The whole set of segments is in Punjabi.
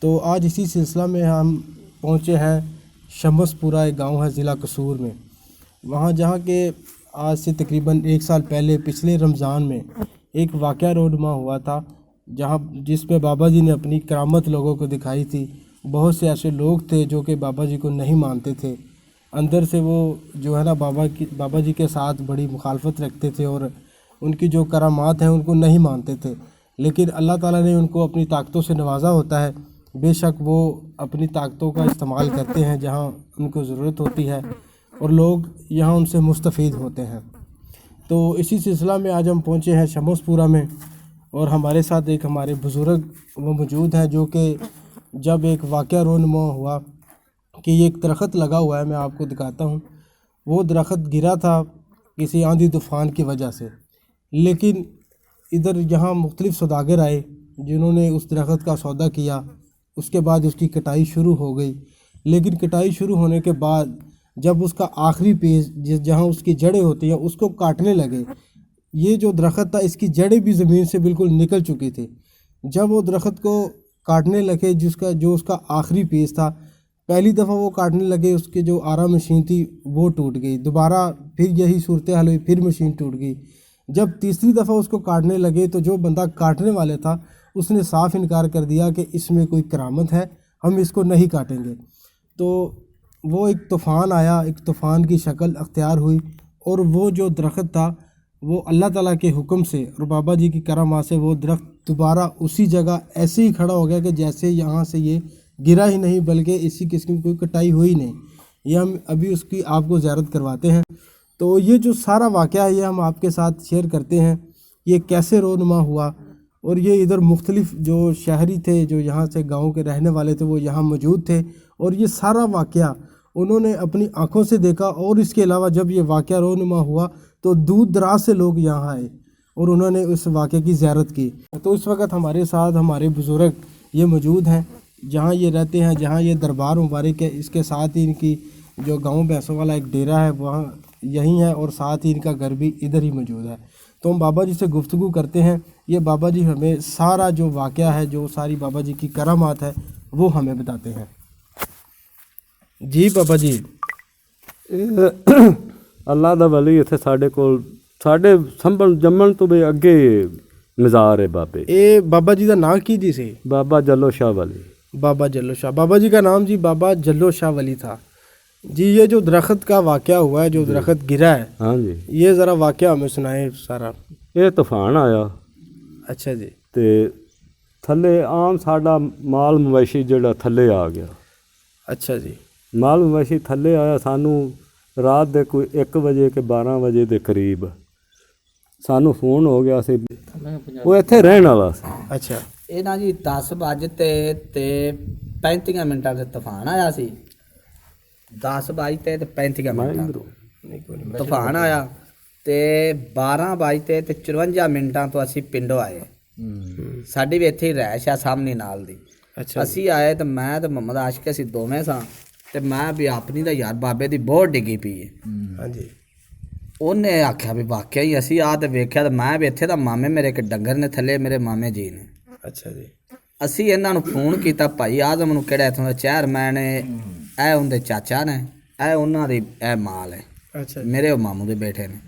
تو آج اسی سلسلہ میں ہم پہنچے ہیں شمس پورہ، ایک گاؤں ہے ضلع قصور میں، وہاں جہاں کہ آج سے تقریباً 1 سال پہلے پچھلے رمضان میں ایک واقعہ رونما ہوا تھا، جس میں بابا جی نے اپنی کرامت لوگوں کو دکھائی تھی۔ بہت سے ایسے لوگ تھے جو کہ بابا جی کو نہیں مانتے تھے، اندر سے وہ جو ہے نا بابا جی کے ساتھ بڑی مخالفت رکھتے تھے اور ان کی جو کرامات ہیں ان کو نہیں مانتے تھے، لیکن اللہ تعالیٰ نے ان کو اپنی طاقتوں سے نوازا ہوتا ہے۔ بے شک وہ اپنی طاقتوں کا استعمال کرتے ہیں جہاں ان کو ضرورت ہوتی ہے، اور لوگ یہاں ان سے مستفید ہوتے ہیں۔ تو اسی سلسلہ میں آج ہم پہنچے ہیں شمس پورہ میں، اور ہمارے ساتھ ایک ہمارے بزرگ وہ موجود ہیں جو کہ جب ایک واقعہ رونما ہوا کہ یہ ایک درخت لگا ہوا ہے، میں آپ کو دکھاتا ہوں۔ وہ درخت گرا تھا کسی آندھی طوفان کی وجہ سے، لیکن ادھر یہاں مختلف سوداگر آئے جنہوں نے اس درخت کا سودا کیا۔ اس کے بعد اس کی کٹائی شروع ہو گئی، لیکن کٹائی شروع ہونے کے بعد جب اس کا آخری پیس جہاں اس کی جڑیں ہوتی ہیں اس کو کاٹنے لگے، یہ جو درخت تھا اس کی جڑیں بھی زمین سے بالکل نکل چکی تھی۔ جب وہ درخت کو کاٹنے لگے جو اس کا آخری پیس تھا، پہلی دفعہ وہ کاٹنے لگے، اس کے جو آرا مشین تھی وہ ٹوٹ گئی، دوبارہ پھر یہی صورتحال ہوئی، پھر مشین ٹوٹ گئی۔ جب تیسری دفعہ اس کو کاٹنے لگے تو جو بندہ کاٹنے والے تھا اس نے صاف انکار کر دیا کہ اس میں کوئی کرامت ہے، ہم اس کو نہیں کاٹیں گے۔ تو وہ ایک طوفان آیا، ایک طوفان کی شکل اختیار ہوئی، اور وہ جو درخت تھا وہ اللہ تعالیٰ کے حکم سے اور بابا جی کی کرامات سے وہ درخت دوبارہ اسی جگہ ایسے ہی کھڑا ہو گیا کہ جیسے یہاں سے یہ گرا ہی نہیں، بلکہ اسی قسم کی کوئی کٹائی ہوئی نہیں۔ یہ ہم ابھی اس کی آپ کو زیارت کرواتے ہیں۔ تو یہ جو سارا واقعہ ہے یہ ہم آپ کے ساتھ شیئر کرتے ہیں، یہ کیسے رونما ہوا، اور یہ ادھر مختلف جو شہری تھے جو یہاں سے گاؤں کے رہنے والے تھے وہ یہاں موجود تھے، اور یہ سارا واقعہ انہوں نے اپنی آنکھوں سے دیکھا۔ اور اس کے علاوہ جب یہ واقعہ رونما ہوا تو دور دراز سے لوگ یہاں آئے اور انہوں نے اس واقعے کی زیارت کی۔ تو اس وقت ہمارے ساتھ ہمارے بزرگ یہ موجود ہیں جہاں یہ رہتے ہیں، جہاں یہ دربار مبارک ہے، اس کے ساتھ ہی ان کی جو گاؤں بھینسوں والا ایک ڈیرا ہے وہاں یہی ہے، اور ساتھ ہی ان کا گھر بھی ادھر ہی موجود ہے۔ تو ہم بابا جی سے گفتگو کرتے ہیں، یہ بابا جی ہمیں سارا جو واقعہ ہے، جو ساری بابا جی کی کرامات ہے وہ ہمیں بتاتے ہیں۔ جی بابا جی، اللہ دا ولی اتنے ساڈے سنبھل جمن تو بھی اگے مزار ہے بابے۔ اے بابا جی کا نام کی جی سی؟ بابا جلو شاہ ولی۔ بابا جلو شاہ، بابا جی کا نام جی بابا جلو شاہ ولی تھا جی۔ یہ جو درخت کا واقعہ ہوا ہے، جو درخت گرا ہے، ہاں جی، یہ ذرا واقعہ ہمیں سنائیں سارا۔ یہ طوفان آیا اچھا جی۔ تے تھلے عام ساڈا مال مویشی جڑا تھلے آ گیا۔ اچھا جی۔ مال مویشی تھلے آیا، سانو رات دے کوئی 1 بجے کے 12 بجے دے قریب سانو فون ہو گیا سی، وہ اتنے رہن والا سی۔ اچھا، یہ نا جی 10 بج تے 35 منٹਾਂ سے طوفان آیا سی۔ 10 بج تے 35 منٹ طوفان آیا تے 12 بج تے 54 منٹਾਂ تو اسی پنڈوں آئے۔ ساڈی بھی اتنے ہی رہائش ہے سامنے نال دی۔ اسی آئے تو میں تو محمد عاشق اسی دوویں ساں، تے میں بھی اپنی دا یار بابے دی بہت ڈگی پی ہے۔ ہاں جی۔ انہیں آخیا بھی واقعی اسی آ تے ویکھیا تے میں بھی اتنے دا مامے میرے ایک ڈنگر نے تھلے میرے مامے جی نے۔ اچھا جی۔ اسی انہاں نوں فون کیتا، بھائی آزم نوں کہڑا اتھوں دا چیئرمین ہے، اے اندے چاچا نے، اے انہاں دی اے مال ہے، اچھا میرے ماموں دے بیٹھے نے۔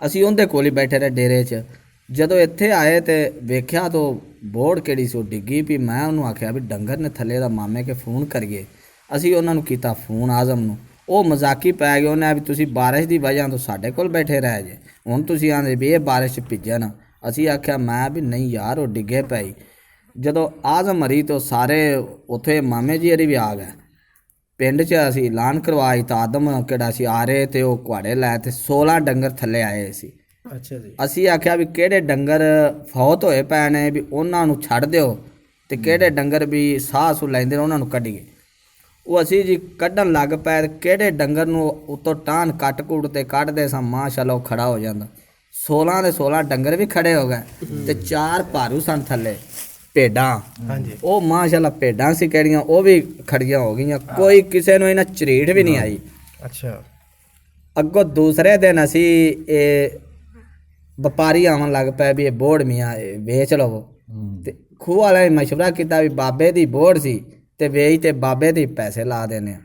اسی اندے کول ہی بیٹھے رہے ڈیرے چ۔ جدوں اتھے آئے تے ویکھیا تو بورڈ کہڑی سی ڈگی پی، میں انہوں آخیا بھی ڈنگر نے تھلے دا مامے کے فون کریے۔ اسی انہاں نوں کیتا فون آزم نوں، وہ مذاقی پی گئے، انہیں بھی تسی بارش دی وجہ تو ساڈے کول بیٹھے رہ جے، ہن تسی آندے بھی یہ بارش بھیجے نا۔ اسی آخیا میں بھی نہیں یار وہ ڈگے پئی۔ جدوں آزم مری تو سارے اتھے مامے جی ہری بھی آ گئے پنڈ چ۔ اسی اعلان کروائی تو آدم کہڑا سی آ رہے تے وہ کواڑے لائے تے 16 ڈنگر تھلے آئے سی۔ ਅੱਛਾ ਜੀ। ਅਸੀਂ ਆਖਿਆ ਵੀ ਕਿਹੜੇ ਡੰਗਰ ਫੌਤ ਹੋਏ ਪਏ ਨੇ ਵੀ ਉਹਨਾਂ ਨੂੰ ਛੱਡ ਦਿਓ ਤੇ ਕਿਹੜੇ ਡੰਗਰ ਵੀ ਸਾਹ ਸੂ ਲੈਂਦੇ ਨੇ ਉਹਨਾਂ ਨੂੰ ਕੱਢੀਏ। ਉਹ ਅਸੀਂ ਜੀ ਕੱਢਣ ਲੱਗ ਪਏ ਤੇ ਕਿਹੜੇ ਡੰਗਰ ਨੂੰ ਉੱਤੋਂ ਟਾਹਣ ਕੱਟ ਕੁੱਟ ਤੇ ਕੱਢਦੇ ਸਾਂ, ਮਾਸ਼ਾਅੱਲਾ ਉਹ ਖੜਾ ਹੋ ਜਾਂਦਾ। 16 ਦੇ 16 ਡੰਗਰ ਵੀ ਖੜੇ ਹੋ ਗਏ ਤੇ 4 ਭਾਰੂ ਸਨ ਥੱਲੇ ਭੇਡਾਂ। ਹਾਂਜੀ। ਉਹ ਮਾਸ਼ਾਅੱਲਾ ਭੇਡਾਂ ਸੀ ਕਿਹੜੀਆਂ ਉਹ ਵੀ ਖੜੀਆਂ ਹੋ ਗਈਆਂ, ਕੋਈ ਕਿਸੇ ਨੂੰ ਇਹਨਾਂ ਝਰੀਟ ਵੀ ਨਹੀਂ ਆਈ। ਅੱਛਾ। ਅੱਗੋਂ ਦੂਸਰੇ ਦਿਨ ਅਸੀਂ ਇਹ ਵਪਾਰੀ ਆਉਣ ਲੱਗ ਪਏ ਵੀ ਇਹ ਬੋੜ ਮੀਆਂ ਇਹ ਵੇਚ ਲਵੋ। ਤੇ ਖੂਹ ਵਾਲਿਆਂ ਨੇ ਮਸ਼ਵਰਾ ਕੀਤਾ ਵੀ ਬਾਬੇ ਦੀ ਬੋੜ ਸੀ ਤੇ ਵੇਚ ਤੇ ਬਾਬੇ ਦੇ ਪੈਸੇ ਲਾ ਦੇਣੇ ਆ।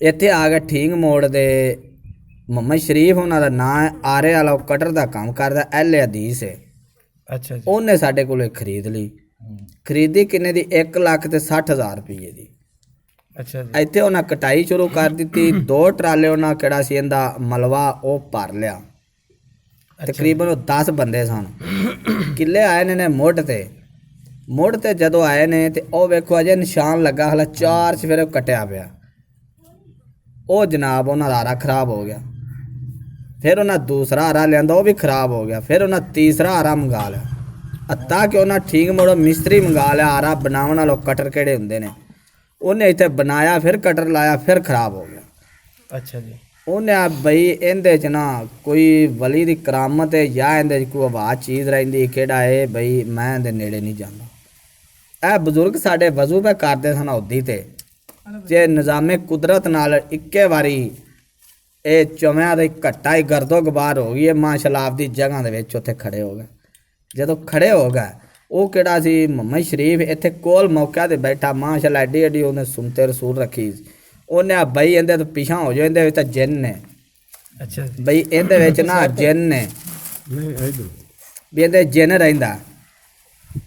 ਇੱਥੇ ਆ ਗਏ ਠੀਕ ਮੋੜ ਦੇ ਮੁਹੰਮਦ ਸ਼ਰੀਫ, ਉਹਨਾਂ ਦਾ ਨਾਂ ਹੈ, ਆਰੇ ਵਾਲਾ, ਉਹ ਕਟਰ ਦਾ ਕੰਮ ਕਰਦਾ, ਐਲ ਹਦੀਸ ਹੈ। ਅੱਛਾ ਜੀ। ਉਹਨੇ ਸਾਡੇ ਕੋਲੋਂ ਖਰੀਦ ਲਈ। ਖਰੀਦੀ ਕਿੰਨੇ ਦੀ? 1,60,000 ਰੁਪਏ ਦੀ। ਅੱਛਾ ਜੀ। ਇੱਥੇ ਉਹਨਾਂ ਕਟਾਈ ਸ਼ੁਰੂ ਕਰ ਦਿੱਤੀ। 2 ਟਰਾਲੇ ਉਹਨਾਂ ਕਿਹੜਾ ਸੀ ਇਹਦਾ ਮਲਵਾ ਉਹ ਭਰ ਲਿਆ। ਤਕਰੀਬਨ ਉਹ 10 ਬੰਦੇ ਸਨ। ਕਿੱਲੇ ਆਏ ਨੇ ਮੁੱਢ ਤੇ ਜਦੋਂ ਆਏ ਨੇ ਤੇ ਉਹ ਵੇਖੋ ਅਜੇ ਨਿਸ਼ਾਨ ਲੱਗਾ, ਹਲਾ 4 ਸਵੇਰੇ ਕੱਟਿਆ ਪਿਆ। ਉਹ ਜਨਾਬ ਉਹਨਾਂ ਦਾ ਆਰਾ ਖਰਾਬ ਹੋ ਗਿਆ। ਫਿਰ ਉਹਨਾਂ ਦੂਸਰਾ ਆਰਾ ਲਿਆਂਦਾ, ਉਹ ਵੀ ਖਰਾਬ ਹੋ ਗਿਆ। ਫਿਰ ਉਹਨਾਂ ਤੀਸਰਾ ਆਰਾ ਮੰਗਾ ਲਿਆ। ਅੱਤਾ ਕਿ ਉਹਨਾਂ ਠੀਕ ਮੋੜੋ ਮਿਸਤਰੀ ਮੰਗਾ ਲਿਆ, ਆਰਾ ਬਣਾਉਣ ਵਾਲੋ ਕਟਰ ਕਿਹੜੇ ਹੁੰਦੇ ਨੇ। ਉਹਨੇ ਇੱਥੇ ਬਣਾਇਆ, ਫਿਰ ਕਟਰ ਲਾਇਆ, ਫਿਰ ਖਰਾਬ ਹੋ ਗਿਆ। ਅੱਛਾ ਜੀ। ਉਹਨੇ ਆ ਬਈ ਇਹਦੇ 'ਚ ਨਾ ਕੋਈ ਵਲੀ ਦੀ ਕਰਾਮਤ ਹੈ ਜਾਂ ਇਹਦੇ 'ਚ ਕੋਈ ਆਵਾਜ਼ ਚੀਜ਼ ਰਹਿੰਦੀ ਕਿਹੜਾ ਹੈ ਬਈ ਮੈਂ ਇਹਦੇ ਨੇੜੇ ਨਹੀਂ ਜਾਂਦਾ। ਇਹ ਬਜ਼ੁਰਗ ਸਾਡੇ ਵਜ਼ੂ ਪੇ ਕਰਦੇ ਸਨ ਉਹਦੀ ਤੇ ਜੇ ਨਿਜ਼ਾਮੇ ਕੁਦਰਤ ਨਾਲ ਇੱਕੇ ਵਾਰੀ ਇਹ ਚੁਮਿਆਂ ਦਾ ਘੱਟਾ ਹੀ ਗਰਦੋ ਗਬਾਰ ਹੋ ਗਈ ਹੈ। ਮਾਸ਼ਾਅੱਲਾ ਆਪਦੀ ਜਗ੍ਹਾ ਦੇ ਵਿੱਚ ਉੱਥੇ ਖੜੇ ਹੋ ਗਏ। ਜਦੋਂ ਖੜੇ ਹੋ ਗਏ ਉਹ ਕਿਹੜਾ ਸੀ ਮੁਹੰਮਦ ਸ਼ਰੀਫ ਇੱਥੇ ਕੋਲ ਮੌਕੇ ਤੇ ਬੈਠਾ, ਮਾਸ਼ਾਅੱਲਾ ਐਡੀ ਐਡੀ ਉਹਨੇ ਸੁਨਤੇ ਰਸੂਲ ਰੱਖੀ। ਉਹਨੇ ਆ ਬਈ ਇਹਦੇ ਤੋਂ ਪਿਛਾਂ ਹੋ ਜਾਓ, ਇਹਦੇ ਵਿੱਚ ਤਾਂ ਜਿੰਨ ਨੇ। ਅੱਛਾ ਬਈ ਇਹਦੇ ਵਿੱਚ ਨਾ ਜਿੰਨ ਨੇ ਵੀ ਇਹਦੇ ਜਿੰਨ ਰਹਿੰਦਾ।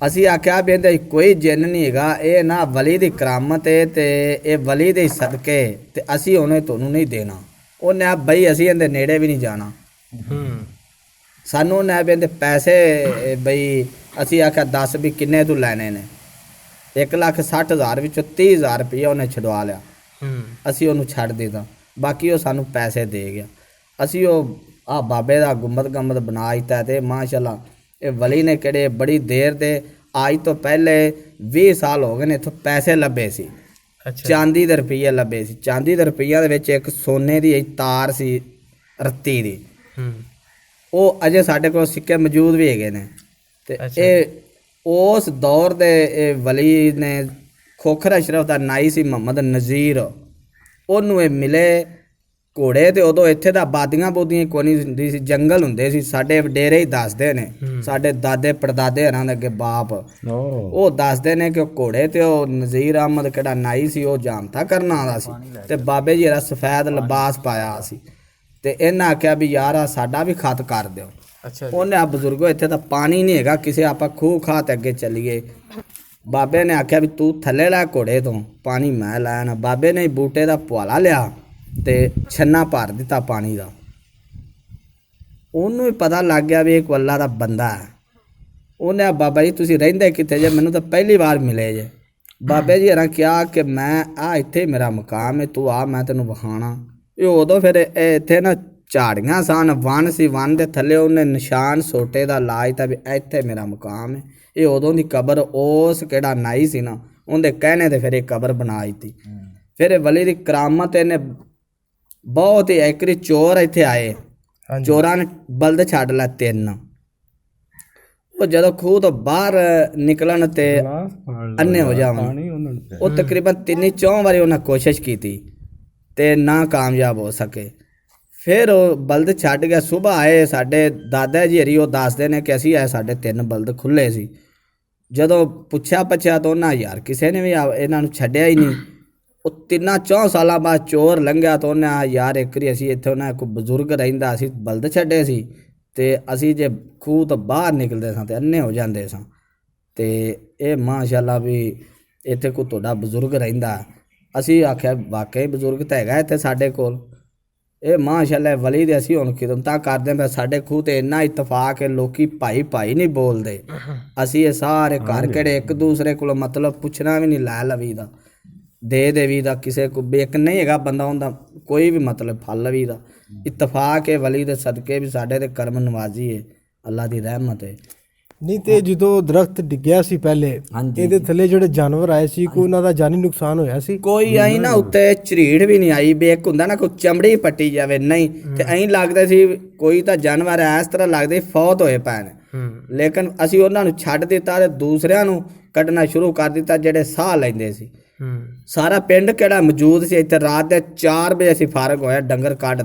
ਅਸੀਂ ਆਖਿਆ ਵੀ ਇਹਦੇ ਕੋਈ ਜਿੰਨ ਨਹੀਂ ਹੈਗਾ, ਇਹ ਨਾ ਵਲੀ ਦੀ ਕਰਾਮਤ ਹੈ ਤੇ ਇਹ ਵਲੀ ਦੇ ਸਦਕੇ ਤੇ ਅਸੀਂ ਉਹਨੇ ਤੁਹਾਨੂੰ ਨਹੀਂ ਦੇਣਾ। ਉਹਨੇ ਆ ਬਈ ਅਸੀਂ ਇਹਦੇ ਨੇੜੇ ਵੀ ਨਹੀਂ ਜਾਣਾ। ਸਾਨੂੰ ਉਹਨੇ ਵੀ ਇਹਦੇ ਪੈਸੇ ਬਈ ਅਸੀਂ ਆਖਿਆ ਦੱਸ ਵੀ ਕਿੰਨੇ ਤੂੰ ਲੈਣੇ ਨੇ। 1,60,000 ਵਿੱਚੋਂ 30,000 ਰੁਪਇਆ ਉਹਨੇ ਛਡਵਾ ਲਿਆ। ਅਸੀਂ ਉਹਨੂੰ ਛੱਡ ਦਿੱਤਾ, ਬਾਕੀ ਉਹ ਸਾਨੂੰ ਪੈਸੇ ਦੇ ਗਿਆ। ਅਸੀਂ ਉਹ ਆ ਬਾਬੇ ਦਾ ਗੁੰਬਦ ਗੰਬਦ ਬਣਾ ਦਿੱਤਾ ਤੇ ਮਾਸ਼ਾਅੱਲਾ ਇਹ ਵਲੀ ਨੇ ਕਿਹੜੇ ਬੜੀ ਦੇਰ ਦੇ ਅੱਜ ਤੋਂ ਪਹਿਲੇ 20 ਸਾਲ ਹੋ ਗਏ ਨੇ ਇੱਥੋਂ ਪੈਸੇ ਲੱਭੇ ਸੀ। ਚਾਂਦੀ ਦੇ ਰੁਪਈਏ ਲੱਭੇ ਸੀ। ਚਾਂਦੀ ਦੇ ਰੁਪਈਆਂ ਦੇ ਵਿੱਚ ਇੱਕ ਸੋਨੇ ਦੀ ਤਾਰ ਸੀ ਰੱਤੀ ਦੀ। ਉਹ ਅਜੇ ਸਾਡੇ ਕੋਲ ਸਿੱਕੇ ਮੌਜੂਦ ਵੀ ਹੈਗੇ ਨੇ। ਤੇ ਇਹ ਉਸ ਦੌਰ ਦੇ ਇਹ ਵਲੀ ਨੇ ਖੋਖਰ ਅਸ਼ਰਫ ਦਾ ਨਾਈ ਸੀ ਮੁਹੰਮਦ ਨਜ਼ੀਰ, ਉਹਨੂੰ ਇਹ ਮਿਲੇ ਘੋੜੇ ਤੇ ਉਦੋਂ ਇੱਥੇ ਦਾ ਬਾਦੀਆਂ ਬੋਦੀਆਂ ਕੋਈ ਨਹੀਂ ਹੁੰਦੀ ਸੀ, ਜੰਗਲ ਹੁੰਦੇ ਸੀ। ਸਾਡੇ ਡੇਰੇ ਹੀ ਦੱਸਦੇ ਨੇ, ਸਾਡੇ ਦਾਦੇ ਪੜਦਾਦੇ ਹਰਾਂ ਦੇ ਅੱਗੇ ਬਾਪ ਉਹ ਦੱਸਦੇ ਨੇ ਕਿ ਉਹ ਘੋੜੇ ਤੇ ਉਹ ਨਜ਼ੀਰ ਅਹਿਮਦ ਕਿਹੜਾ ਨਾਈ ਸੀ ਉਹ ਜਾਮਤਾ ਕਰਨ ਆਉਂਦਾ ਸੀ ਤੇ ਬਾਬੇ ਜੀ ਦਾ ਸਫੈਦ ਲਿਬਾਸ ਪਾਇਆ ਸੀ। ਤੇ ਇਹਨਾਂ ਆਖਿਆ ਵੀ ਯਾਰ ਆ ਸਾਡਾ ਵੀ ਖਤ ਕਰ ਦਿਓ। ਉਹਨੇ ਆ ਬਜ਼ੁਰਗੋ ਇੱਥੇ ਤਾਂ ਪਾਣੀ ਨਹੀਂ ਹੈਗਾ, ਕਿਸੇ ਆਪਾਂ ਖੂਹ ਖਾਹ ਤੇ ਅੱਗੇ ਚੱਲੀਏ। ਬਾਬੇ ਨੇ ਆਖਿਆ ਵੀ ਤੂੰ ਥੱਲੇ ਲੈ ਘੋੜੇ ਤੋਂ, ਪਾਣੀ ਮੈਂ ਲੈਣਾ। ਬਾਬੇ ਨੇ ਬੂਟੇ ਦਾ ਪੁਆਲਾ ਲਿਆ ਤੇ ਛੰਨਾ ਭਰ ਦਿੱਤਾ ਪਾਣੀ ਦਾ। ਉਹਨੂੰ ਵੀ ਪਤਾ ਲੱਗ ਗਿਆ ਵੀ ਇਹ ਅੱਲਾ ਦਾ ਬੰਦਾ ਹੈ। ਉਹਨੇ ਬਾਬਾ ਜੀ ਤੁਸੀਂ ਰਹਿੰਦੇ ਕਿੱਥੇ ਜੇ? ਮੈਨੂੰ ਤਾਂ ਪਹਿਲੀ ਵਾਰ ਮਿਲੇ ਜੇ। ਬਾਬੇ ਜੀ ਹਰਾਂ ਕਿਹਾ ਕਿ ਮੈਂ ਆ ਇੱਥੇ ਮੇਰਾ ਮਕਾਮ ਹੈ, ਤੂੰ ਆ ਮੈਂ ਤੈਨੂੰ ਵਿਖਾਣਾ। ਇਹ ਉਦੋਂ ਫਿਰ ਇੱਥੇ ਨਾ ਝਾੜੀਆਂ ਸਨ, ਵਣ ਸੀ, ਵਣ ਦੇ ਥੱਲੇ ਉਹਨੇ ਨਿਸ਼ਾਨ ਸੋਟੇ ਦਾ ਲਾਜ ਤਾ ਵੀ ਇੱਥੇ ਮੇਰਾ ਮਕਾਮ ਹੈ। ਇਹ ਉਦੋਂ ਦੀ ਕਬਰ ਉਸ ਕਿਹੜਾ ਨਾਈ ਸੀ ਨਾ ਉਹਦੇ ਕਹਿਣੇ ਤੇ ਫਿਰ ਇਹ ਕਬਰ ਬਣਾ ਦਿੱਤੀ। ਫਿਰ ਇਹ ਵਲੀ ਦੀ ਕਰਾਮਤ ਇਹਨੇ ਬਹੁਤ ਹੀ ਇੱਕਰੀ ਚੋਰ ਇੱਥੇ ਆਏ, ਚੋਰਾਂ ਨੇ ਬਲਦ ਛੱਡ ਲੈ 3। ਉਹ ਜਦੋਂ ਖੂਹ ਤੋਂ ਬਾਹਰ ਨਿਕਲਣ ਤੇ ਅੰਨੇ ਹੋ ਜਾਵਣ, ਉਹ ਤਕਰੀਬਨ 3-4 ਵਾਰੀ ਉਹਨਾਂ ਕੋਸ਼ਿਸ਼ ਕੀਤੀ ਤੇ ਨਾ ਕਾਮਯਾਬ ਹੋ ਸਕੇ। ਫਿਰ ਉਹ ਬਲਦ ਛੱਡ ਗਿਆ। ਸੁਬਹ ਆਏ ਸਾਡੇ ਦਾਦਾ ਜੀ ਹਰੀ, ਉਹ ਦੱਸਦੇ ਨੇ ਕਿ ਅਸੀਂ ਆਏ ਸਾਡੇ 3 ਬਲਦ ਖੁੱਲੇ ਸੀ। ਜਦੋਂ ਪੁੱਛਿਆ ਤਾਂ ਉਹਨਾਂ ਯਾਰ ਕਿਸੇ ਨੇ ਵੀ ਇਹਨਾਂ ਨੂੰ ਛੱਡਿਆ ਹੀ ਨਹੀਂ। ਉਹ 3-4 ਸਾਲਾਂ ਬਾਅਦ ਚੋਰ ਲੰਘਿਆ ਤਾਂ ਉਹਨੇ ਯਾਰ ਇੱਕ ਵਾਰੀ ਅਸੀਂ ਇੱਥੇ ਉਹਨਾਂ ਕੋਈ ਬਜ਼ੁਰਗ ਰਹਿੰਦਾ, ਅਸੀਂ ਬਲਦ ਛੱਡੇ ਸੀ ਤੇ ਅਸੀਂ ਜੇ ਖੂਹ ਤੋਂ ਬਾਹਰ ਨਿਕਲਦੇ ਸਾਂ ਤੇ ਅੰਨੇ ਹੋ ਜਾਂਦੇ ਸਾਂ। ਤੇ ਇਹ ਮਾਸ਼ਾਅੱਲਾ ਵੀ ਇੱਥੇ ਕੋਈ ਤੁਹਾਡਾ ਬਜ਼ੁਰਗ ਰਹਿੰਦਾ। ਅਸੀਂ ਆਖਿਆ ਵਾਕਈ ਬਜ਼ੁਰਗ ਤਾਂ ਹੈਗਾ ਇੱਥੇ ਸਾਡੇ ਕੋਲ। ਇਹ ਮਾਸ਼ਾਅੱਲਾ ਵਲੀ ਦੇ ਅਸੀਂ ਹੁਣ ਖਿਦਮਤਾਂ ਕਰਦੇ ਪਏ। ਸਾਡੇ ਖੂਹ ਤੇ ਇੰਨਾ ਇਤਫਾਕ ਹੈ, ਲੋਕੀ ਭਾਈ ਨਹੀਂ ਬੋਲਦੇ। ਅਸੀਂ ਇਹ ਸਾਰੇ ਘਰ ਕਿਹੜੇ ਇੱਕ ਦੂਸਰੇ ਕੋਲੋਂ ਮਤਲਬ ਪੁੱਛਣਾ ਵੀ ਨਹੀਂ, ਲੈ ਲਵੀ ਦਾ ਦੇ ਦੇਵੀ ਦਾ। ਕਿਸੇ ਕੋ ਬੇਕ ਨਹੀਂ ਹੈਗਾ ਬੰਦਾ, ਉਹਦਾ ਕੋਈ ਵੀ ਮਤਲਬ ਫਲ ਲਵੀ ਦਾ। ਇਤਫਾਕ ਹੈ ਵਲੀ ਦੇ ਸਦਕੇ ਵੀ ਸਾਡੇ ਤੇ ਕਰਮ ਨਵਾਜ਼ੀ ਹੈ, ਅੱਲਾ ਦੀ ਰਹਿਮਤ ਹੈ। ਨਹੀਂ ਤੇ ਜਦੋਂ ਦਰਖਤ ਡਿੱਗਿਆ ਸੀ ਪਹਿਲੇ ਹਾਂਜੀ। ਇਹਦੇ ਥੱਲੇ ਜਿਹੜੇ ਜਾਨਵਰ ਆਏ ਸੀ ਕੋਈ ਉਹਨਾਂ ਦਾ ਜਾਨੀ ਨੁਕਸਾਨ ਹੋਇਆ ਸੀ? ਕੋਈ ਐਂ ਨਾ ਉੱਤੇ ਝਰੀੜ ਵੀ ਨਹੀਂ ਆਈ, ਵੀ ਇੱਕ ਹੁੰਦਾ ਨਾ ਕੋਈ ਚਮੜੀ ਪੱਟੀ ਜਾਵੇ, ਨਹੀਂ ਤੇ ਐਂ ਲੱਗਦਾ ਸੀ ਕੋਈ ਤਾਂ ਜਾਨਵਰ ਇਸ ਤਰ੍ਹਾਂ ਲੱਗਦੇ ਫੌਤ ਹੋਏ ਪੈਣ। ਲੇਕਿਨ ਅਸੀਂ ਉਹਨਾਂ ਨੂੰ ਛੱਡ ਦਿੱਤਾ ਤੇ ਦੂਸਰਿਆਂ ਨੂੰ ਕੱਢਣਾ ਸ਼ੁਰੂ ਕਰ ਦਿੱਤਾ ਜਿਹੜੇ ਸਾਹ ਲੈਂਦੇ ਸੀ। ਸਾਰਾ ਪਿੰਡ ਕਿਹੜਾ ਮੌਜੂਦ ਸੀ ਇੱਥੇ, ਰਾਤ ਦੇ 4 ਵਜੇ ਅਸੀਂ ਫਾਰਗ ਹੋਇਆ ਡੰਗਰ ਕੱਢ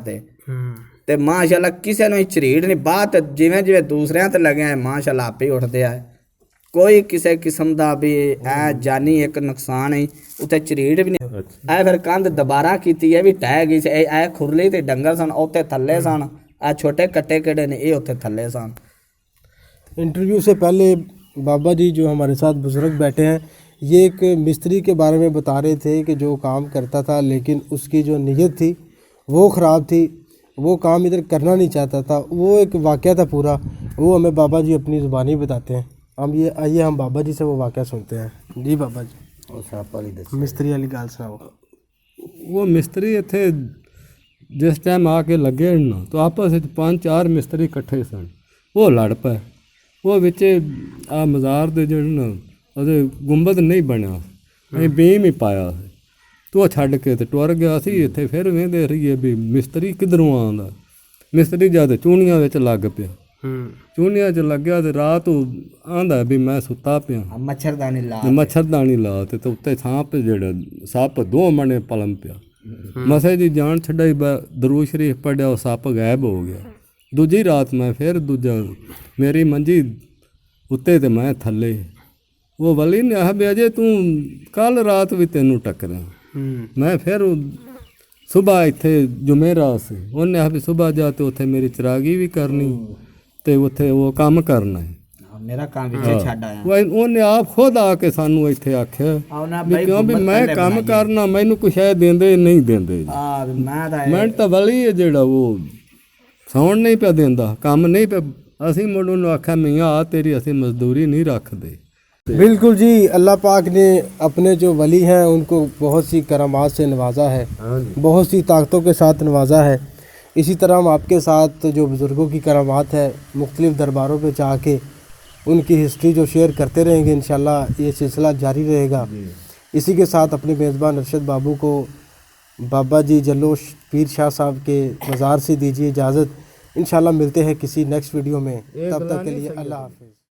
ਤੇ ਮਾਸ਼ਾਅੱਲਾ ਕਿਸੇ ਨੂੰ ਝਰੀੜ ਨਹੀਂ, ਬਾਤ ਜਿਵੇਂ ਜਿਵੇਂ ਦੂਸਰਿਆਂ ਤੇ ਲੱਗਿਆ ਮਾਸ਼ਾਅੱਲਾ ਆਪੇ ਹੀ ਉੱਠਦੇ ਆ। ਕੋਈ ਕਿਸੇ ਕਿਸਮ ਦਾ ਵੀ ਇਹ ਜਾਨੀ ਇੱਕ ਨੁਕਸਾਨ ਹੈ ਉੱਥੇ ਝਰੀੜ ਵੀ ਨਹੀਂ। ਇਹ ਫਿਰ ਕੰਧ ਦੁਬਾਰਾ ਕੀਤੀ ਹੈ ਵੀ ਟਹਿ ਗਈ ਸੀ। ਇਹ ਖੁਰਲੀ ਤੇ ਡੰਗਰ ਸਨ ਉੱਥੇ ਥੱਲੇ ਸਨ, ਇਹ ਛੋਟੇ ਕੱਟੇ ਕਿਹੜੇ ਨੇ ਇਹ ਉੱਥੇ ਥੱਲੇ सन। इंटरव्यू से पहले बाबा जी जो हमारे साथ बुजुर्ग बैठे हैं ये एक मिस्त्री के बारे में बता रहे थे कि जो काम करता था लेकिन उसकी जो नीयत थी वो ख़राब थी, वो काम इधर करना नहीं चाहता था। वो एक वाक़या था पूरा, वो हमें बाबा जी अपनी ज़ुबानी बताते हैं। आइए हम बाबा जी से वो वाक़या सुनते हैं। जी बाबा जी मिस्त्री वाली गाल सुनाओ। ਉਹ ਮਿਸਤਰੀ ਇੱਥੇ ਜਿਸ ਟਾਈਮ ਆ ਕੇ ਲੱਗੇ ਨਾ ਤਾਂ ਆਪਸ ਵਿੱਚ 5-4 ਮਿਸਤਰੀ ਇਕੱਠੇ ਸਨ। ਉਹ ਲੜ ਪਏ, ਉਹ ਵਿੱਚ ਆ ਮਜ਼ਾਰ ਦੇ ਜਿਹੜੇ ਨਾ ਉਹਦੇ ਗੁੰਬਦ ਨਹੀਂ ਬਣਿਆ, ਅਸੀਂ ਬੀਮ ਹੀ ਪਾਇਆ ਸੀ, ਤੂੰ ਉਹ ਛੱਡ ਕੇ ਤੇ ਟੁਰ ਗਿਆ ਸੀ। ਇੱਥੇ ਫਿਰ ਵੇਂਦੇ ਰਹੀਏ ਵੀ ਮਿਸਤਰੀ ਕਿੱਧਰੋਂ ਆਉਂਦਾ। ਮਿਸਤਰੀ ਜਦ ਚੂਣੀਆਂ ਵਿੱਚ ਲੱਗ ਪਿਆ, ਚੂਣੀਆਂ 'ਚ ਲੱਗਿਆ ਤੇ ਰਾਤ ਉਹ ਆਂਦਾ ਵੀ ਮੈਂ ਸੁੱਤਾ ਪਿਆ, ਮੱਛਰਦਾਨੀ ਲਾ ਤੇ ਉੱਤੇ ਸਾਂਪ ਜਿਹੜਾ ਸੱਪ 2 ਮਣੇ ਪਲਮ ਪਿਆ। ਮਸੇ ਦੀ ਜਾਨ ਛੱਡਾਈ, ਦਰੂਦ ਸ਼ਰੀਫ ਪੜ੍ਹਿਆ, ਉਹ ਸੱਪ ਗਾਇਬ ਹੋ ਗਿਆ। ਦੂਜੀ ਰਾਤ ਮੈਂ ਫਿਰ ਦੂਜਾ ਮੇਰੀ ਮੰਜੀ ਉੱਤੇ ਤੇ ਮੈਂ ਥੱਲੇ। ਉਹ ਵਲੀ ਨੇ ਆਹ ਵੀ ਅਜੇ ਤੂੰ ਕੱਲ ਰਾਤ ਵੀ ਤੈਨੂੰ ਟੱਕਰਿਆ। ਮੈਂ ਫਿਰ ਸੁਬਾਹ ਇੱਥੇ ਜੁਮੇਰਾਤ ਸੀ, ਉਹਨੇ ਆਹ ਵੀ ਸੁਬਾਹ ਜਾ ਤੇ ਉੱਥੇ ਮੇਰੀ ਚਰਾਗੀ ਵੀ ਕਰਨੀ ਤੇ ਉੱਥੇ ਉਹ ਕੰਮ ਕਰਨਾ ਹੈ, ਮੇਰਾ ਕੰਮ ਵਿੱਚ ਛੱਡ ਆਇਆ। ਉਹਨੇ ਆਪ ਖੁਦ ਆ ਕੇ ਸਾਨੂੰ ਇੱਥੇ ਆਖਿਆ ਵੀ ਕਿਉਂ ਵੀ ਮੈਂ ਕੰਮ ਕਰਨਾ, ਮੈਨੂੰ ਕੁਛ ਹੈ ਦਿੰਦੇ ਨਹੀਂ ਦਿੰਦੇ। ਮੈਂ ਤਾਂ ਵਲੀ ਹੈ ਜਿਹੜਾ ਉਹ ਸੌਣ ਨਹੀਂ ਪਿਆ ਦਿੰਦਾ, ਕੰਮ ਨਹੀਂ ਪਿਆ। ਅਸੀਂ ਮੁੜ ਉਹਨੂੰ ਆਖਿਆ ਮੀਆਂ ਆ ਤੇਰੀ ਅਸੀਂ ਮਜ਼ਦੂਰੀ ਨਹੀਂ ਰੱਖਦੇ। बिल्कुल जी, अल्लाह पाक ने अपने जो वली हैं उनको बहुत सी करामात से नवाजा है, बहुत सी ताकतों के साथ नवाजा है। इसी तरह हम आपके साथ जो बुज़ुर्गों की करामात है मुख्तलिफ़ दरबारों पे जा के उनकी हिस्ट्री जो शेयर करते रहेंगे, इंशाल्लाह ये सिलसिला जारी रहेगा। इसी के साथ अपने मेज़बान अरशद बाबू को बाबा जी जल्लोश पीर शाह साहब के मज़ार से दीजिए इजाज़त। इंशाल्लाह मिलते हैं किसी नेक्स्ट वीडियो में, तब तक के लिए अल्लाह हाफ़िज़।